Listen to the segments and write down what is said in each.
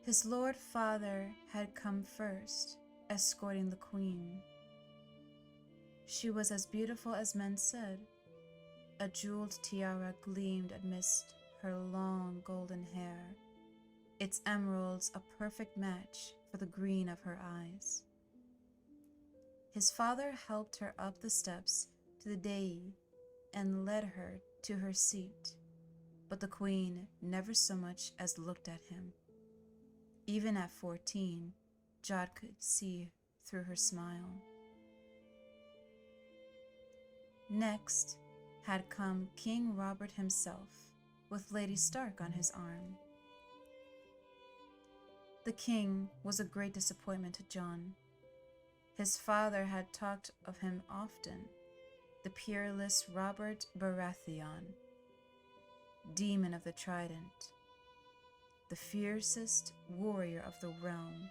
His lord father had come first, escorting the queen. She was as beautiful as men said. A jeweled tiara gleamed amidst her long golden hair, its emeralds a perfect match for the green of her eyes. His father helped her up the steps to the dais and led her to her seat, but the queen never so much as looked at him. Even at 14, 𝘠𝘚𝘰𝘠 could see through her smile. Next had come King Robert himself, with Lady Stark on his arm. The king was a great disappointment to John. His father had talked of him often, the peerless Robert Baratheon, demon of the trident, the fiercest warrior of the realm,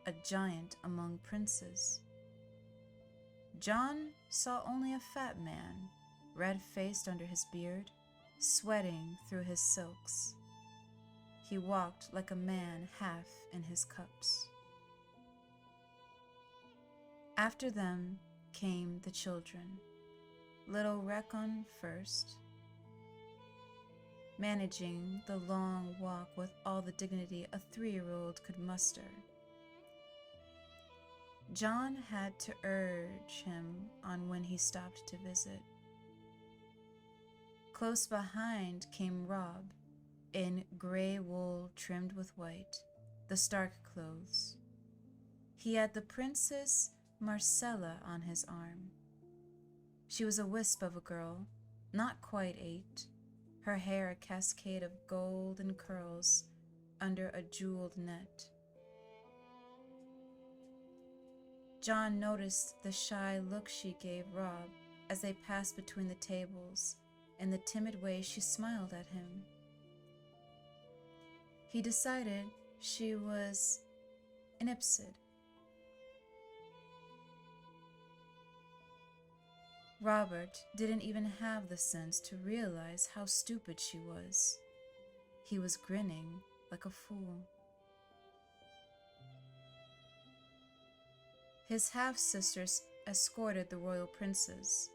a giant among princes. John saw only a fat man, red-faced under his beard, sweating through his silks. He walked like a man half in his cups. After them came the children, little Rickon first, managing the long walk with all the dignity a 3-year-old could muster. John had to urge him on when he stopped to visit. Close behind came Robb, in grey wool trimmed with white, the Stark clothes. He had the Princess Myrcella on his arm. She was a wisp of a girl, not quite 8, her hair a cascade of golden curls under a jeweled net. John noticed the shy look she gave Robb as they passed between the tables, and the timid way she smiled at him. He decided she was an 𝘈𝘳𝘳𝘵. Robert didn't even have the sense to realize how stupid she was. He was grinning like a fool. His half-sisters escorted the royal princes.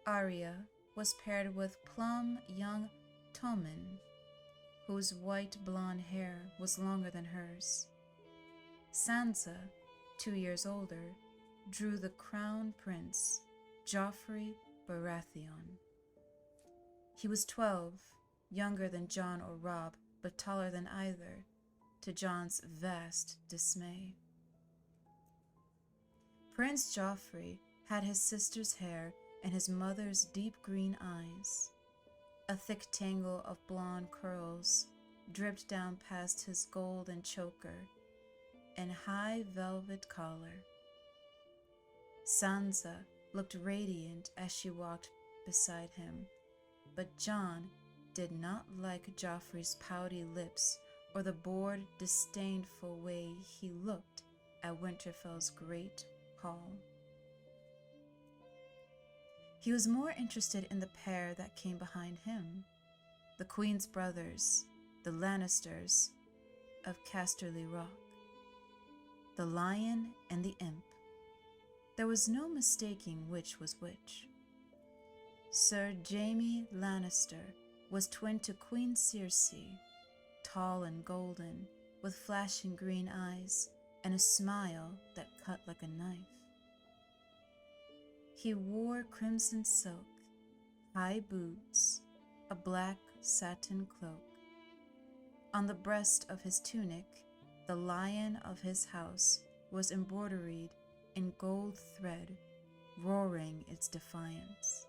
Arya was paired with plump young Tommen, whose white blonde hair was longer than hers. Sansa, 2 years older, drew the crown prince, Joffrey Baratheon. He was 12, younger than John or Robb, but taller than either, to John's vast dismay. Prince Joffrey had his sister's hair and his mother's deep green eyes. A thick tangle of blonde curls dripped down past his golden choker and high velvet collar. Sansa looked radiant as she walked beside him, but John did not like Joffrey's pouty lips or the bored, disdainful way he looked at Winterfell's great hall. He was more interested in the pair that came behind him, the Queen's brothers, the Lannisters of 𝘕𝑗𝘗𝑎𝑙𝑒, the Lion and the Imp. There was no mistaking which was which. Sir Jaime Lannister was twin to Queen Cersei, tall and golden, with flashing green eyes and a smile that cut like a knife. He wore crimson silk, high boots, a black satin cloak. On the breast of his tunic, the lion of his house was embroidered in gold thread, roaring its defiance.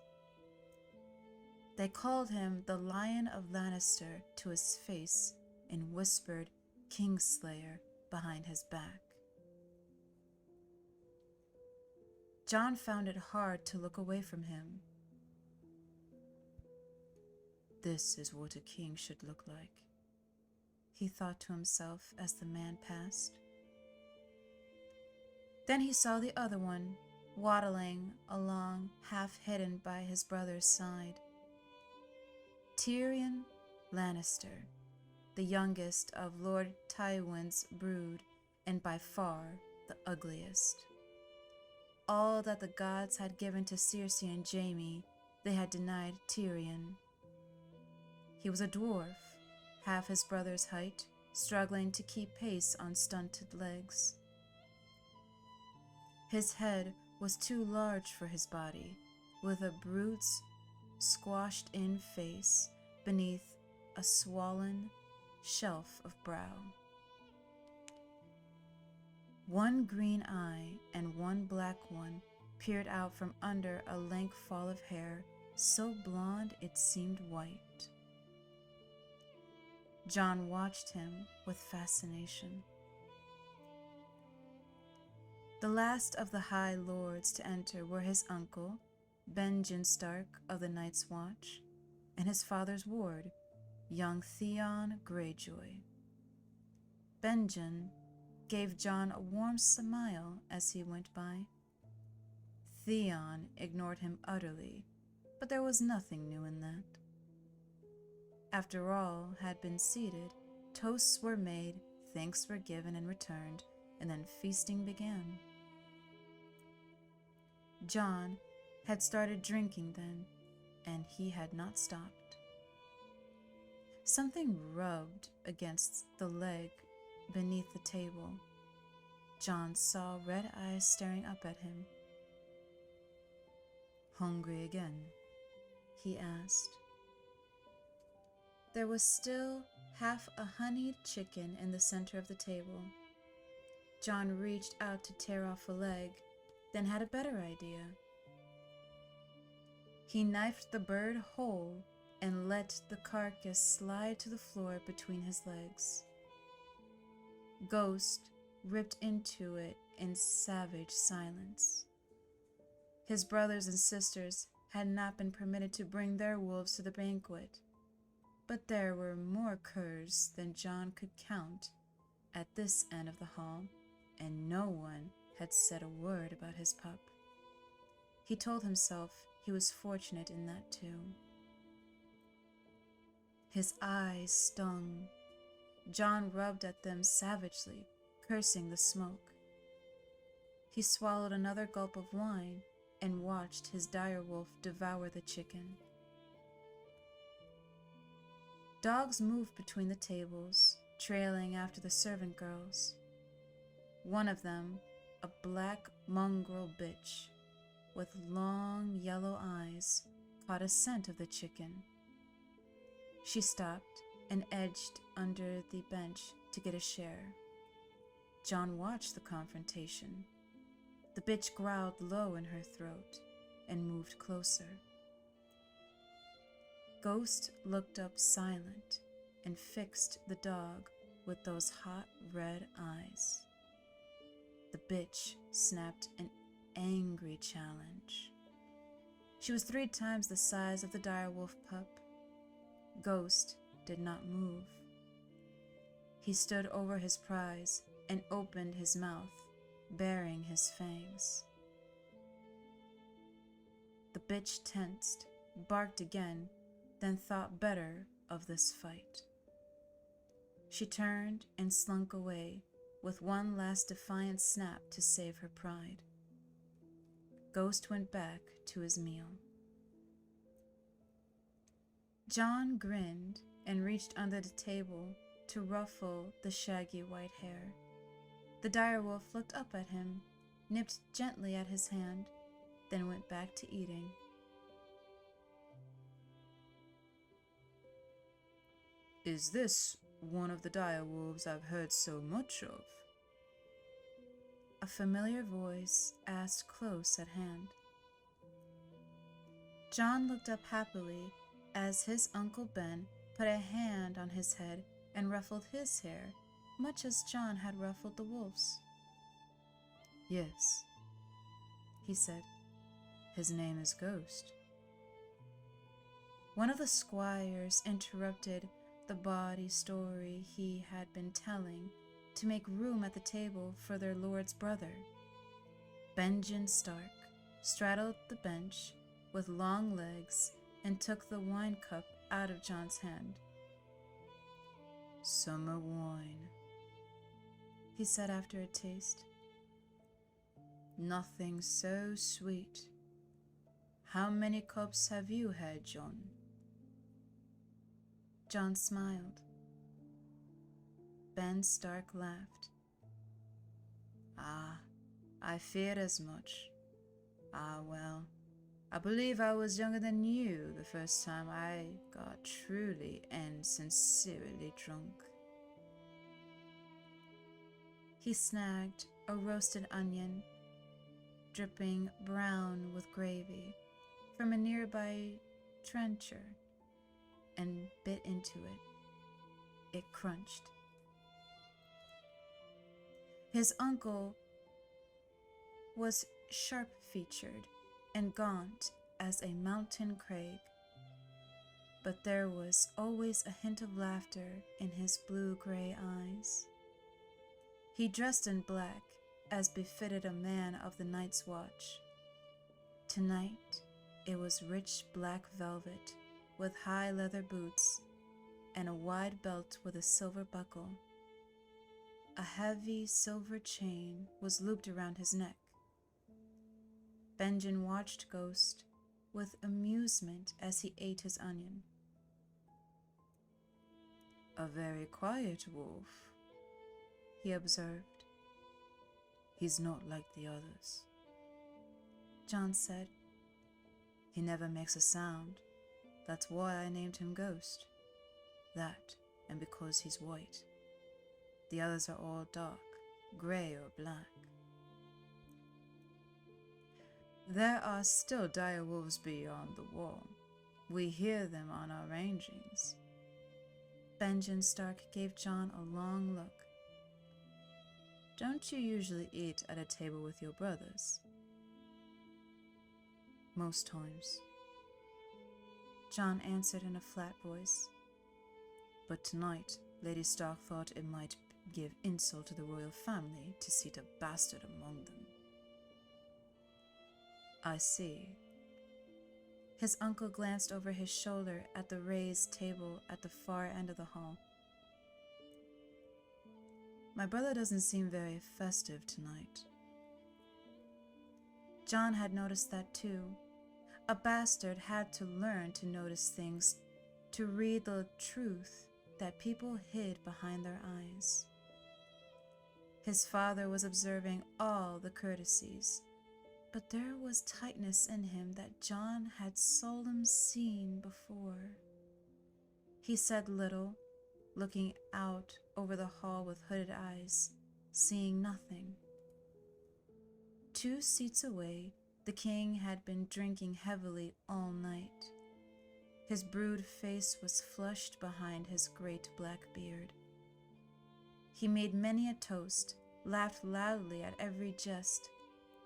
They called him the Lion of Lannister to his face and whispered Kingslayer behind his back. John found it hard to look away from him. This is what a king should look like, he thought to himself as the man passed. Then he saw the other one, waddling along, half hidden by his brother's side. Tyrion Lannister, the youngest of Lord Tywin's brood, and by far the ugliest. All that the gods had given to Cersei and Jaime, they had denied Tyrion. He was a dwarf, half his brother's height, struggling to keep pace on stunted legs. His head was too large for his body, with a brute's squashed-in face beneath a swollen shelf of brow. One green eye and one black one peered out from under a lank fall of hair so blonde it seemed white. Jon watched him with fascination. The last of the High Lords to enter were his uncle, Benjen Stark of the Night's Watch, and his father's ward, young Theon Greyjoy. Benjen gave Jon a warm smile as he went by. Theon ignored him utterly, but there was nothing new in that. After all had been seated, toasts were made, thanks were given and returned, and then feasting began. Jon had started drinking then, and he had not stopped. Something rubbed against the leg beneath the table. Jon saw red eyes staring up at him. "Hungry again?" he asked. There was still half a honeyed chicken in the center of the table. Jon reached out to tear off a leg, then had a better idea. He knifed the bird whole and let the carcass slide to the floor between his legs. Ghost ripped into it in savage silence. His brothers and sisters had not been permitted to bring their wolves to the banquet, but there were more curs than Jon could count at this end of the hall, and no one had said a word about his pup. He told himself he was fortunate in that too. His eyes stung. Jon rubbed at them savagely, cursing the smoke. He swallowed another gulp of wine and watched his direwolf devour the chicken. Dogs moved between the tables, trailing after the servant girls. One of them, a black mongrel bitch with long yellow eyes, caught a scent of the chicken. She stopped and edged under the bench to get a share. Jon watched the confrontation. The bitch growled low in her throat and moved closer. Ghost looked up silent and fixed the dog with those hot red eyes. The bitch snapped an angry challenge. She was 3 times the size of the direwolf pup. Ghost did not move. He stood over his prize and opened his mouth, baring his fangs. The bitch tensed, barked again, then thought better of this fight. She turned and slunk away with one last defiant snap to save her pride. Ghost went back to his meal. Jon grinned and reached under the table to ruffle the shaggy white hair. The direwolf looked up at him, nipped gently at his hand, then went back to eating. "Is this one of the direwolves I've heard so much of?" A familiar voice asked close at hand. Jon looked up happily as his Uncle Ben put a hand on his head and ruffled his hair, much as Jon had ruffled the wolf's. "Yes," he said. "His name is Ghost." One of the squires interrupted the bawdy story he had been telling to make room at the table for their lord's brother. Benjen Stark straddled the bench with long legs and took the wine cup out of Jon's hand. "Summer wine," he said after a taste. "Nothing so sweet. How many cups have you had, John?" John smiled. Ben Stark laughed. "Ah, I feared as much. Ah, well, I believe I was younger than you the first time I got truly and sincerely drunk." He snagged a roasted onion, dripping brown with gravy, from a nearby trencher, and bit into it. It crunched. His uncle was sharp-featured and gaunt as a mountain crag, but there was always a hint of laughter in his blue-gray eyes. He dressed in black, as befitted a man of the night's watch. Tonight, it was rich black velvet with high leather boots and a wide belt with a silver buckle. A heavy silver chain was looped around his neck. Benjen watched Ghost with amusement as he ate his onion. "A very quiet wolf," he observed. "He's not like the others," John said. "He never makes a sound. That's why I named him Ghost. That, and because he's white. The others are all dark, gray or black." "There are still dire wolves beyond the wall. We hear them on our rangings." Benjen Stark gave John a long look. "Don't you usually eat at a table with your brothers?" "Most times," John answered in a flat voice. "But tonight, Lady Stark thought it might give insult to the royal family to seat a bastard among them." "I see." His uncle glanced over his shoulder at the raised table at the far end of the hall. "My brother doesn't seem very festive tonight." John had noticed that too. A bastard had to learn to notice things, to read the truth that people hid behind their eyes. His father was observing all the courtesies, but there was tightness in him that John had seldom seen before. He said little, looking out over the hall with hooded eyes, seeing nothing. 2 seats away, the king had been drinking heavily all night. His brood face was flushed behind his great black beard. He made many a toast, laughed loudly at every jest,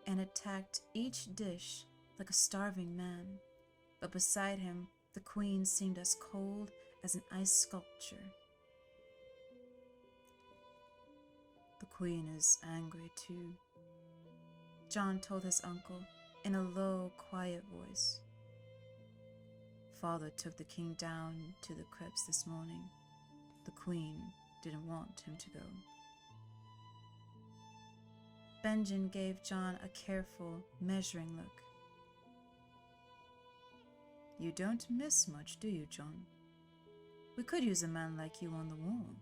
and attacked each dish like a starving man. But beside him, the queen seemed as cold as an ice sculpture. "The queen is angry too," John told his uncle in a low, quiet voice. "Father took the king down to the crypts this morning. The queen didn't want him to go." Benjen gave John a careful, measuring look. "You don't miss much, do you, John? We could use a man like you on the wall."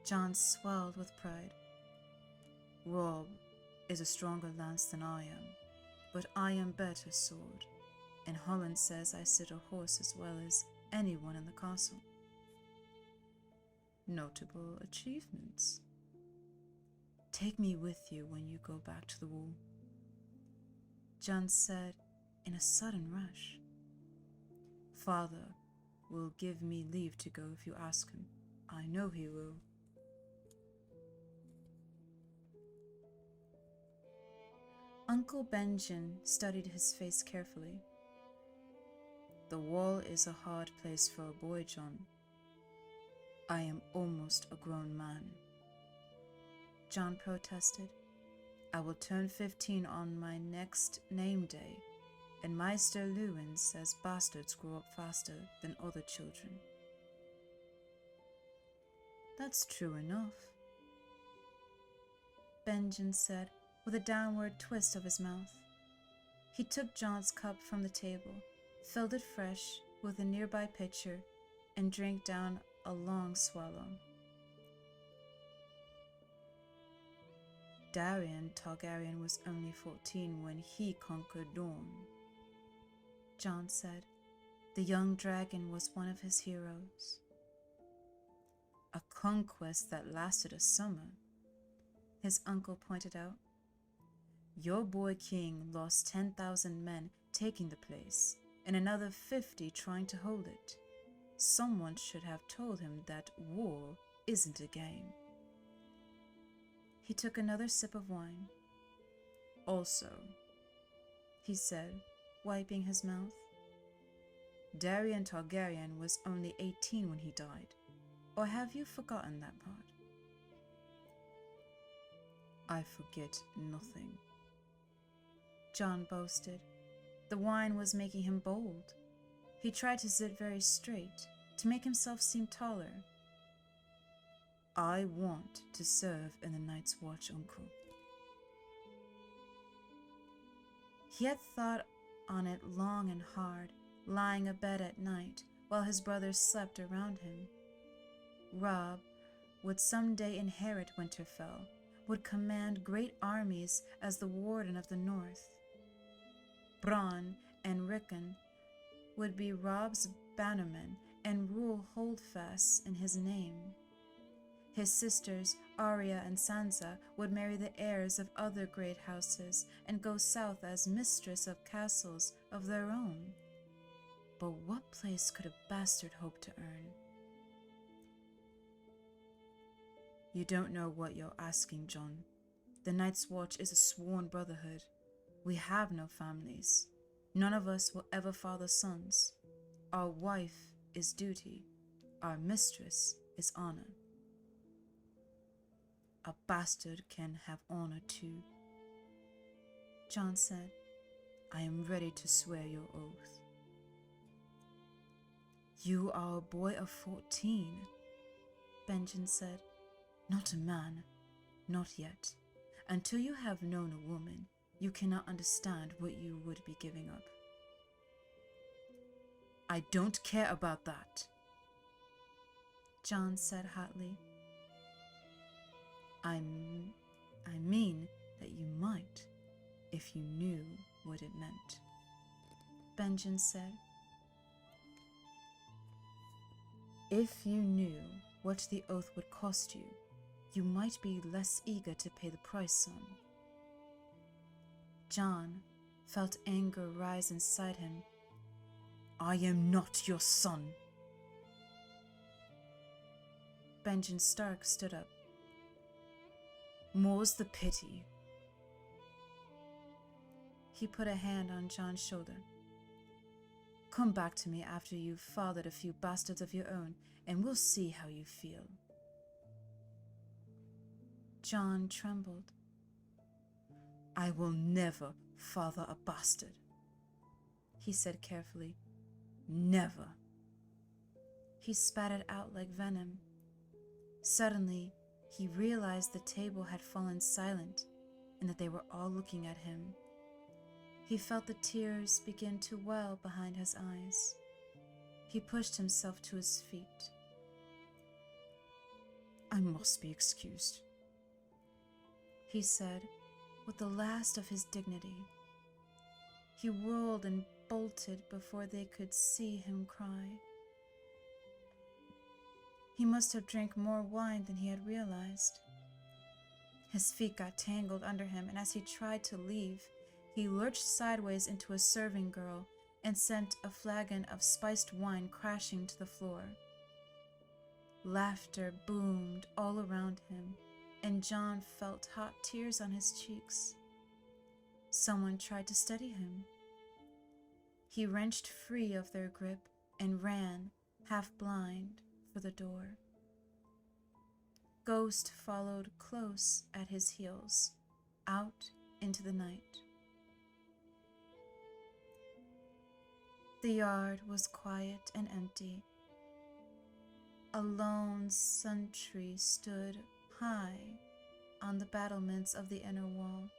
John swelled with pride. "Rob is a stronger lance than I am, but I am better sword, and Holland says I sit a horse as well as anyone in the castle." "Notable achievements." "Take me with you when you go back to the wall," John said in a sudden rush. "Father will give me leave to go if you ask him. I know he will." Uncle Benjen studied his face carefully. "The wall is a hard place for a boy, John. I am almost a grown man." John protested. "I will turn 15 on my next name day, and Meister Lewin says bastards grow up faster than other children." That's true enough, 𝘕𝘰𝘠 said, with a downward twist of his mouth. He took John's cup from the table, filled it fresh with a nearby pitcher, and drank down a long swallow. Darian Targaryen was only 14 when he conquered Dorne, John said. The young dragon was one of his heroes. A conquest that lasted a summer, his uncle pointed out. Your boy king lost 10,000 men taking the place, and another 50 trying to hold it. Someone should have told him that war isn't a game. He took another sip of wine. Also, he said, wiping his mouth, Darian Targaryen was only 18 when he died. Or have you forgotten that part? I forget nothing, John boasted. The wine was making him bold. He tried to sit very straight, to make himself seem taller. I want to serve in the Night's Watch, uncle. He had thought on it long and hard, lying abed at night while his brothers slept around him. Robb would someday inherit Winterfell, would command great armies as the Warden of the North. Bronn and Rickon would be Robb's bannermen and rule Holdfast in his name. His sisters, Arya and Sansa, would marry the heirs of other great houses and go south as mistress of castles of their own. But what place could a bastard hope to earn? You don't know what you're asking, John. The Night's Watch is a sworn brotherhood. We have no families. None of us will ever father sons. Our wife is duty. Our mistress is honor. A bastard can have honor too. John said, I am ready to swear your oath. You are a boy of 14, 𝘕𝘰𝘠 said. Not a man, not yet. Until you have known a woman, you cannot understand what you would be giving up. I don't care about that, John said hotly. I mean that you might, if you knew what it meant, 𝘕𝘰𝘠 said. If you knew what the oath would cost you, you might be less eager to pay the price, son. John felt anger rise inside him. I am not your son. Benjen Stark stood up. More's the pity. He put a hand on John's shoulder. Come back to me after you've fathered a few bastards of your own, and we'll see how you feel. John trembled. I will never father a bastard, he said carefully. Never. He spat it out like venom. Suddenly, he realized the table had fallen silent and that they were all looking at him. He felt the tears begin to well behind his eyes. He pushed himself to his feet. I must be excused, he said, with the last of his dignity. He whirled and bolted before they could see him cry. He must have drank more wine than he had realized. His feet got tangled under him, and as he tried to leave, he lurched sideways into a serving girl and sent a flagon of spiced wine crashing to the floor. Laughter boomed all around him, and John felt hot tears on his cheeks. Someone tried to steady him. He wrenched free of their grip and ran, half blind, for the door. Ghost followed close at his heels, out into the night. The yard was quiet and empty. A lone sentry stood high on the battlements of the inner wall,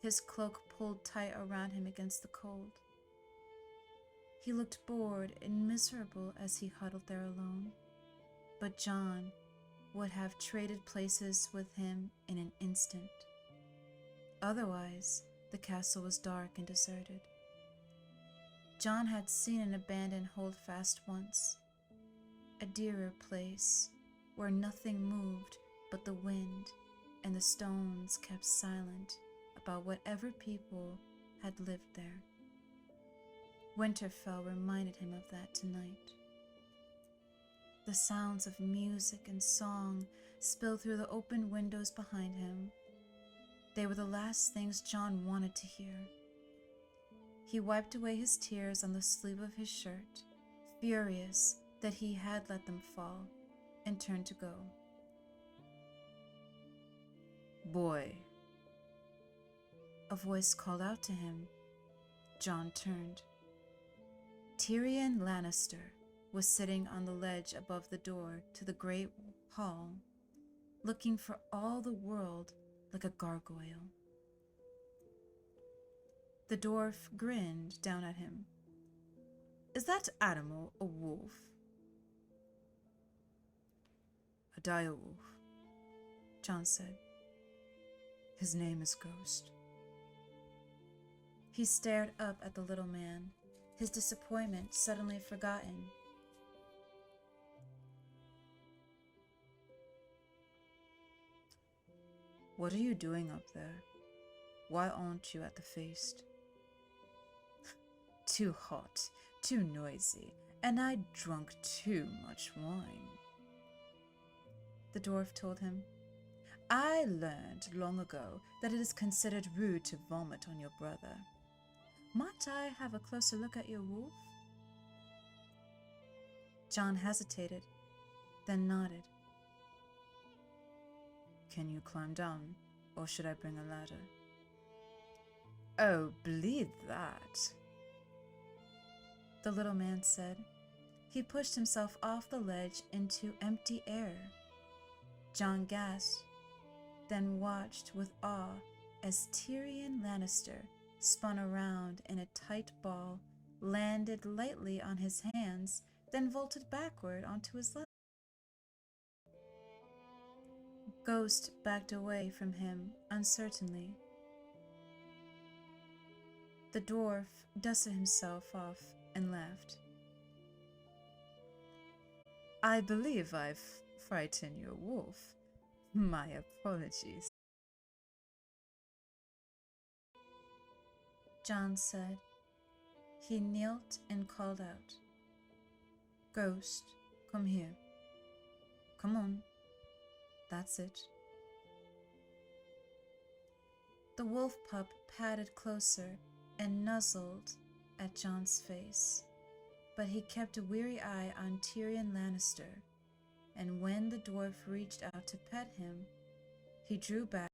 his cloak pulled tight around him against the cold. He looked bored and miserable as he huddled there alone, but John would have traded places with him in an instant. Otherwise, the castle was dark and deserted. John had seen an abandoned holdfast once, a dearer place where nothing moved but the wind, and the stones kept silent about whatever people had lived there. Winterfell reminded him of that tonight. The sounds of music and song spilled through the open windows behind him. They were the last things John wanted to hear. He wiped away his tears on the sleeve of his shirt, furious that he had let them fall, and turned to go. "Boy," a voice called out to him. John turned. Tyrion Lannister was sitting on the ledge above the door to the great hall, looking for all the world like a gargoyle. The dwarf grinned down at him. "Is that animal a wolf?" "A dire wolf," John said. "His name is Ghost." He stared up at the little man, his disappointment suddenly forgotten. "What are you doing up there? Why aren't you at the feast?" "Too hot, too noisy, and I drunk too much wine," the dwarf told him. "I learned long ago that it is considered rude to vomit on your brother. Might I have a closer look at your wolf?" John hesitated, then nodded. "Can you climb down, or should I bring a ladder?" "Oh, bleed that," the little man said. He pushed himself off the ledge into empty air. John gasped, then watched with awe as Tyrion Lannister spun around in a tight ball, landed lightly on his hands, then vaulted backward onto his left. Ghost backed away from him uncertainly. The dwarf dusted himself off and laughed. "I believe I've frightened your wolf. My apologies." John said. He knelt and called out, "Ghost, come here. Come on. That's it." The wolf pup padded closer and nuzzled at John's face, but he kept a weary eye on Tyrion Lannister, and when the dwarf reached out to pet him, he drew back